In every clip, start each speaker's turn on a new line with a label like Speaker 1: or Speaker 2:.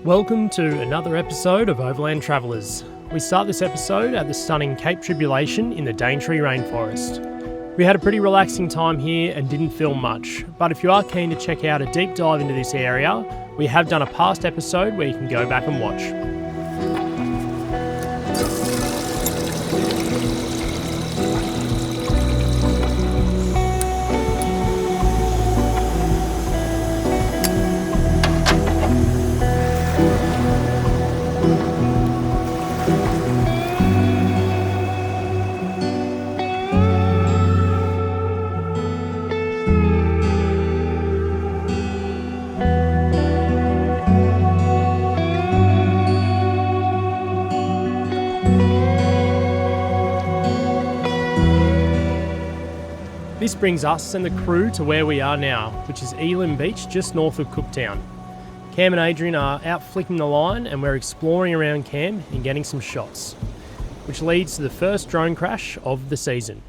Speaker 1: Welcome to another episode of Overland Travellers. We start this episode at the stunning Cape Tribulation in the Daintree Rainforest. We had a pretty relaxing time here and didn't film much, but if you are keen to check out a deep dive into this area, we have done a past episode where you can go back and watch. This brings us and the crew to where we are now, which is Elim Beach, just north of Cooktown. Cam and Adrian are out flicking the line and we're exploring around Cam and getting some shots, which leads to the first drone crash of the season.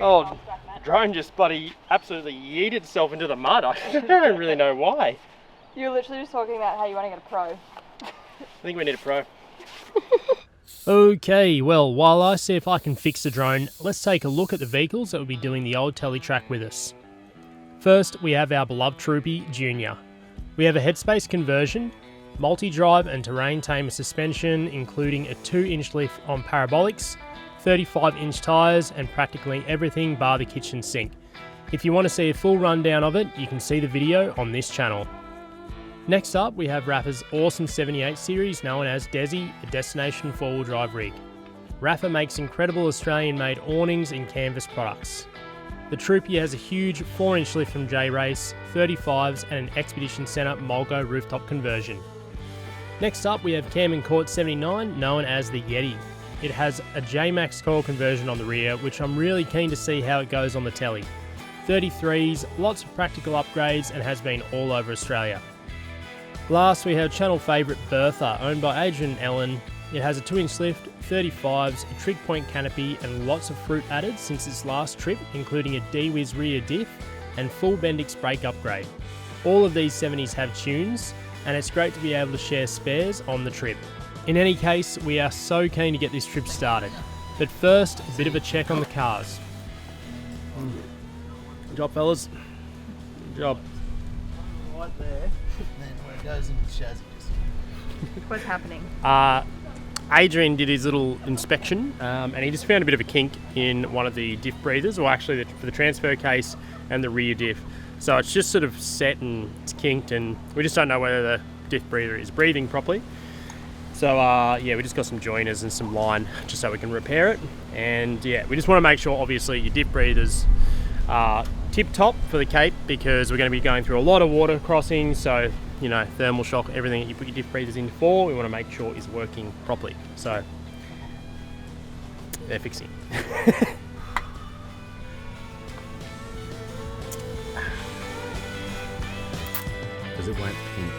Speaker 2: Oh, drone just bloody absolutely yeeted itself into the mud. I don't really know why.
Speaker 3: You were literally just talking about how you want to get a pro.
Speaker 2: I think we need a pro.
Speaker 1: Okay, well, while I see if I can fix the drone, let's take a look at the vehicles that will be doing the Old Tele Track with us. First, we have our beloved Troopy Junior. We have a headspace conversion, multi-drive and terrain tamer suspension, including a 2-inch lift on parabolics, 35-inch tyres, and practically everything bar the kitchen sink. If you want to see a full rundown of it, you can see the video on this channel. Next up, we have Rappa's awesome 78 series known as Desi, a destination 4-wheel drive rig. Rappa makes incredible Australian-made awnings and canvas products. The Troopy has a huge 4-inch lift from J-Race, 35s and an Expedition Centre Mulgo rooftop conversion. Next up, we have Cam and Court 79 known as the Yeti. It has a J-Max coil conversion on the rear, which I'm really keen to see how it goes on the telly. 33s, lots of practical upgrades, and has been all over Australia. Last, we have channel favourite Bertha, owned by Adrian and Ellen. It has a 2-inch lift, 35s, a trig point canopy, and lots of fruit added since its last trip, including a D-Wiz rear diff and full Bendix brake upgrade. All of these 70s have tunes, and it's great to be able to share spares on the trip. In any case, we are so keen to get this trip started. But first, a bit of a check on the cars. Good job, fellas. Good job.
Speaker 4: Right there, then where it goes into chassis.
Speaker 3: What's happening?
Speaker 1: Adrian did his little inspection and he just found a bit of a kink in one of the diff breathers, or actually for the transfer case and the rear diff. So it's just sort of set and it's kinked, and we just don't know whether the diff breather is breathing properly. So yeah, we just got some joiners and some line just so we can repair it. And yeah, we just want to make sure obviously your diff breathers are tip top for the Cape, because we're going to be going through a lot of water crossings, so you know, thermal shock, everything that you put your diff breathers in for, we want to make sure is working properly. So they're fixing.
Speaker 4: Because it won't pinch.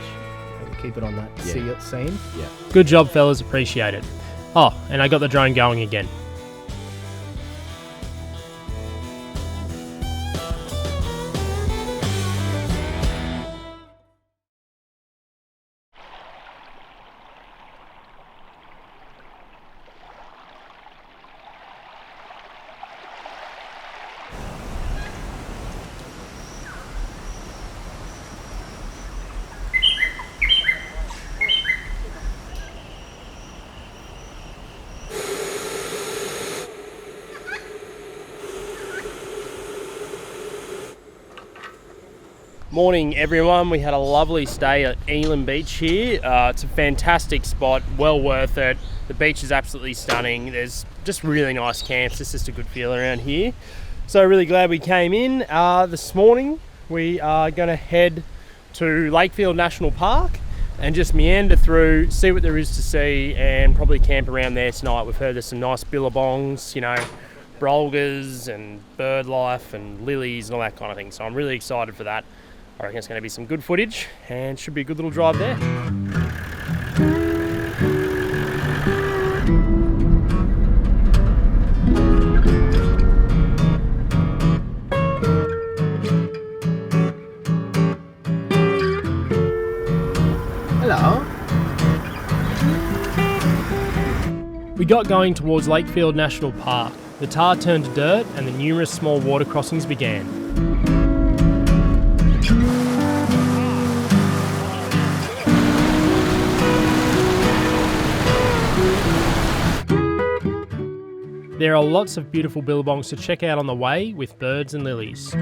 Speaker 4: Keep it on that seam. Yeah.
Speaker 1: Good job, fellas, appreciate it. Oh, and I got the drone going again. Morning everyone, we had a lovely stay at Elim Beach here. It's a fantastic spot, well worth it. The beach is absolutely stunning. There's just really nice camps. It's just a good feel around here. So really glad we came in. This morning we are going to head to Lakefield National Park and just meander through, see what there is to see, and probably camp around there tonight. We've heard there's some nice billabongs, you know, brolgas and bird life and lilies and all that kind of thing. So I'm really excited for that. I reckon it's going to be some good footage and should be a good little drive there.
Speaker 4: Hello.
Speaker 1: We got going towards Lakefield National Park. The tar turned to dirt and the numerous small water crossings began. There are lots of beautiful billabongs to check out on the way with birds and lilies.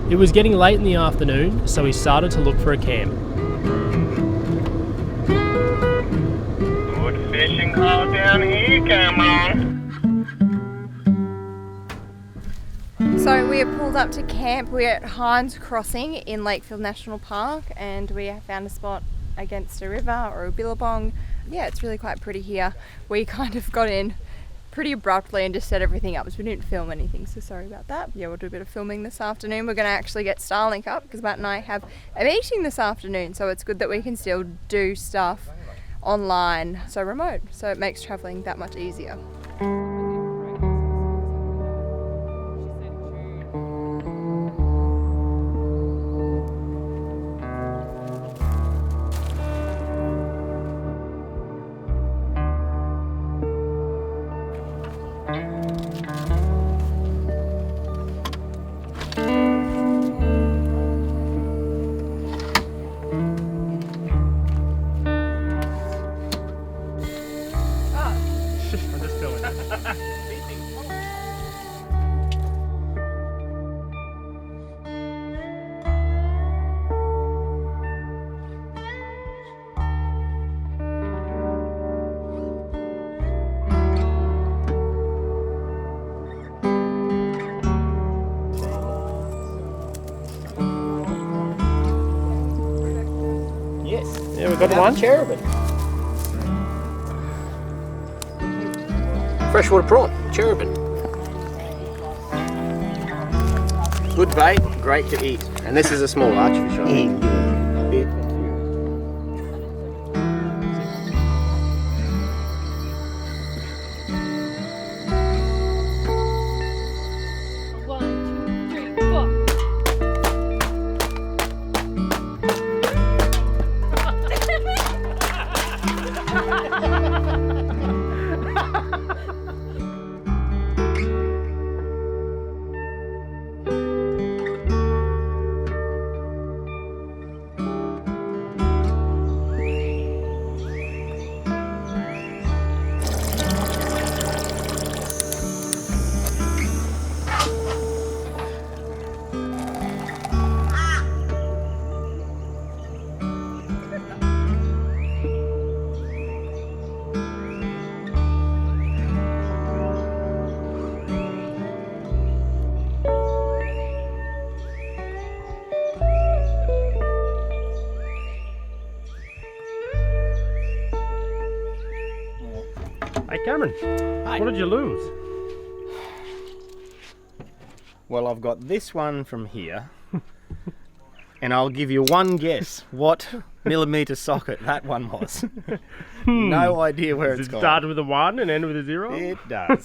Speaker 1: It was getting late in the afternoon, so we started to look for a camp.
Speaker 5: Good fishing hole down here, come on.
Speaker 3: So we have pulled up to camp. We're at Hines Crossing in Lakefield National Park, and we have found a spot against a river or a billabong. Yeah, it's really quite pretty here. We kind of got in pretty abruptly and just set everything up, so we didn't film anything, so sorry about that. Yeah, we'll do a bit of filming this afternoon. We're going to actually get Starlink up because Matt and I have a meeting this afternoon, so it's good that we can still do stuff online, so remote, so it makes travelling that much easier.
Speaker 1: I'm just filming.
Speaker 4: Yes.
Speaker 2: Yeah, we've got the one.
Speaker 4: Cherubin. Freshwater prawn, cherubin. Good bait, great to eat. And this is a small archery shot.
Speaker 1: Hey Cameron,
Speaker 4: Hi.
Speaker 1: what did you lose?
Speaker 4: Well, I've got this one from here. And I'll give you one guess what millimetre socket that one was. No idea where
Speaker 1: Does
Speaker 4: it's
Speaker 1: it
Speaker 4: gone.
Speaker 1: start with a 1 and end with a 0?
Speaker 4: It does.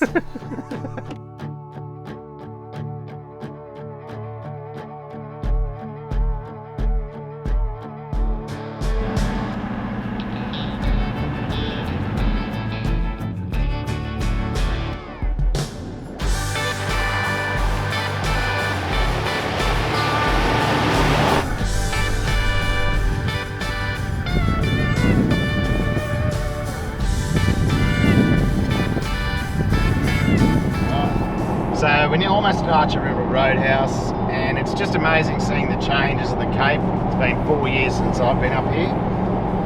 Speaker 5: So we're almost at Branwell Roadhouse, and it's just amazing seeing the changes of the Cape. It's been 4 years since I've been up here,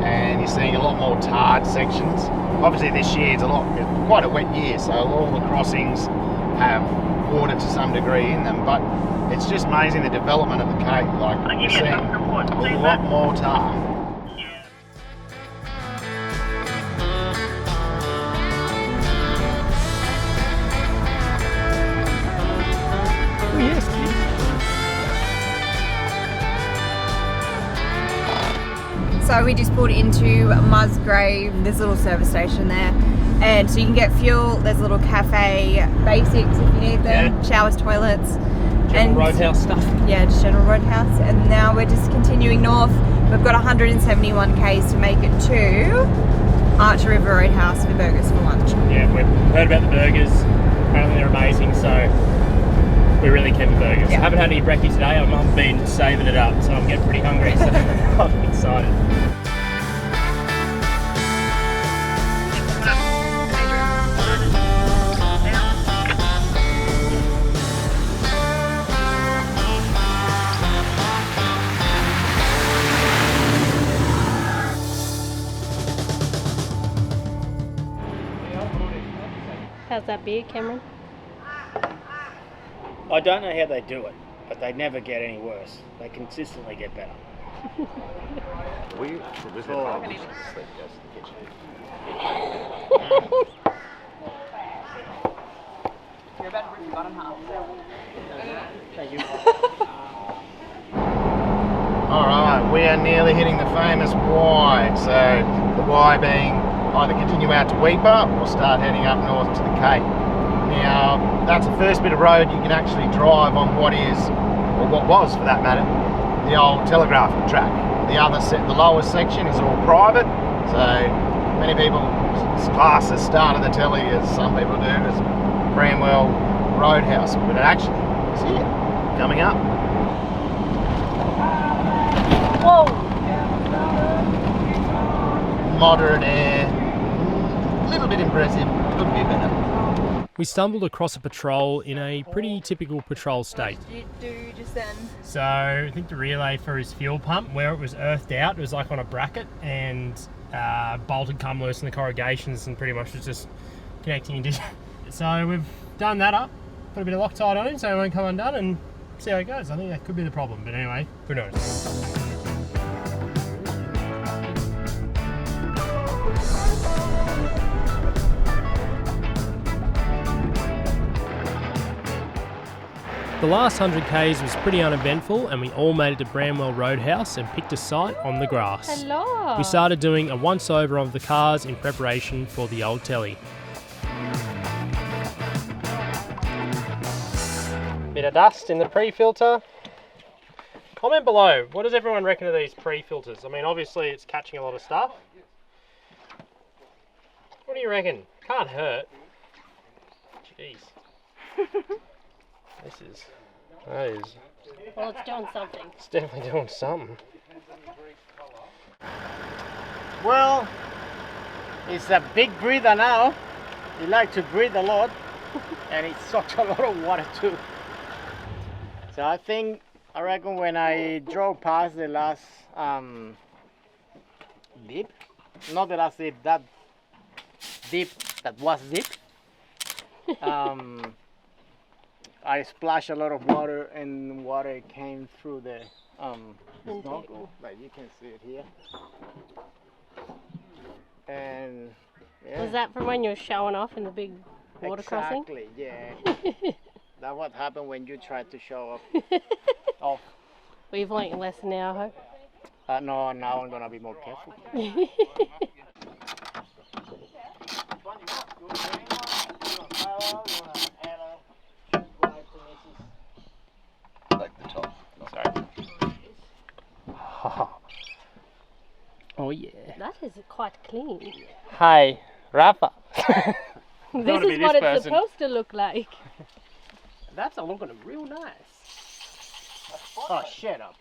Speaker 5: and you're seeing a lot more tarred sections. Obviously this year it's quite a wet year, so all the crossings have water to some degree in them, but it's just amazing the development of the Cape. Like, we're seeing a lot more tar.
Speaker 1: Oh yes, kid.
Speaker 3: So we just pulled into Musgrave. There's a little service station there, and so you can get fuel. There's a little cafe, basics if you need them, showers, toilets,
Speaker 1: General Roadhouse stuff.
Speaker 3: Yeah, just general Roadhouse. And now we're just continuing north. We've got 171 k's to make it to Archer River Roadhouse for burgers for lunch.
Speaker 1: Yeah, we've heard about the burgers. Apparently they're amazing, so we're really keen for burgers.
Speaker 3: Yeah.
Speaker 1: I haven't had any brekkie today. I've been saving it up, so I'm getting pretty hungry. So I'm excited.
Speaker 6: How's that beer, Cameron?
Speaker 4: I don't know how they do it, but they never get any worse. They consistently get better.
Speaker 3: You're about to rip your bottom half.
Speaker 4: Thank you.
Speaker 5: Alright, we are nearly hitting the famous Y. So the Y being either continue out to Weipa or start heading up north to the Cape. Now, that's the first bit of road you can actually drive on what is, or what was for that matter, the old telegraph track. The lower section is all private, so many people class the start of the telly, as some people do, as Branwell Roadhouse, but it actually is here, coming up.
Speaker 6: Whoa!
Speaker 5: Moderate air, a little bit impressive, could be better.
Speaker 1: We stumbled across a patrol in a pretty typical patrol state.
Speaker 3: What did you do just then?
Speaker 1: So I think the relay for his fuel pump, where it was earthed out, it was like on a bracket, and bolt had come loose in the corrugations and pretty much was just connecting into. So we've done that up, put a bit of Loctite on it so it won't come undone, and see how it goes. I think that could be the problem, but anyway, who knows. The last 100 k's was pretty uneventful, and we all made it to Branwell Roadhouse and picked a site on the grass.
Speaker 6: Hello!
Speaker 1: We started doing a once-over of the cars in preparation for the Old Tele. Bit of dust in the pre-filter. Comment below, what does everyone reckon of these pre-filters? I mean, obviously it's catching a lot of stuff. What do you reckon? Can't hurt. Jeez. That is,
Speaker 6: Well, it's doing something.
Speaker 1: it's definitely doing something.
Speaker 4: Well, it's a big breather now. He likes to breathe a lot, and it sucks a lot of water too. So I reckon when I drove past the last dip, not the last dip, that dip that was dip, I splashed a lot of water, and water came through the snorkel, like you can see it here. And yeah.
Speaker 6: Was that from when you were showing off in the big water crossing?
Speaker 4: Exactly, yeah. That's what happened when you tried to show off.
Speaker 6: Well, you've learnt your lesson now, I hope.
Speaker 4: No, now I'm gonna be more careful.
Speaker 5: Like the top.
Speaker 4: Sorry.
Speaker 1: Oh yeah.
Speaker 6: That is quite clean.
Speaker 1: Hey, Rafa.
Speaker 6: This is what it's supposed to look like.
Speaker 1: That's looking real nice.
Speaker 4: Oh, shut up.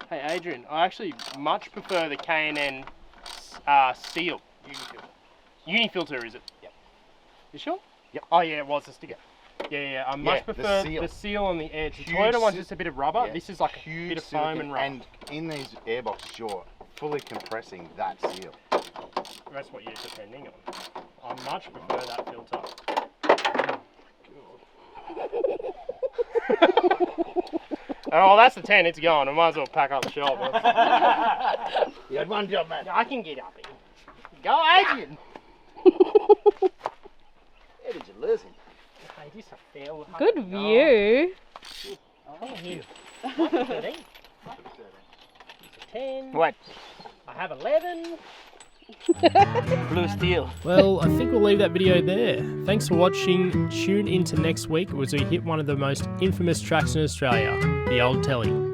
Speaker 1: Hey Adrian, I actually much prefer the K&N seal. Unifilter, is it?
Speaker 4: Yep.
Speaker 1: You sure?
Speaker 4: Yep.
Speaker 1: Oh yeah, it was the sticker. Yeah, I much
Speaker 5: the
Speaker 1: prefer
Speaker 5: seal.
Speaker 1: the seal on the edge. The
Speaker 5: Huge
Speaker 1: Toyota one's
Speaker 5: se-
Speaker 1: just a bit of rubber.
Speaker 5: Yeah,
Speaker 1: This is like a
Speaker 5: huge
Speaker 1: bit of foam
Speaker 5: silicone,
Speaker 1: and rubber.
Speaker 5: and in these airboxes, you're fully compressing that seal.
Speaker 2: That's what you're depending on. I much prefer that filter. Oh, that's the 10, it's gone. I might as well pack up the shop.
Speaker 5: You had one job, man.
Speaker 2: I can get up here. Go, Adrian!
Speaker 5: How did you lose him?
Speaker 2: Hey, this a fail.
Speaker 6: Good view.
Speaker 2: Oh, here. 13. 10.
Speaker 5: What?
Speaker 2: I have 11.
Speaker 5: Blue steel.
Speaker 1: Well, I think we'll leave that video there. Thanks for watching. Tune into next week as we hit one of the most infamous tracks in Australia, the Old Tele.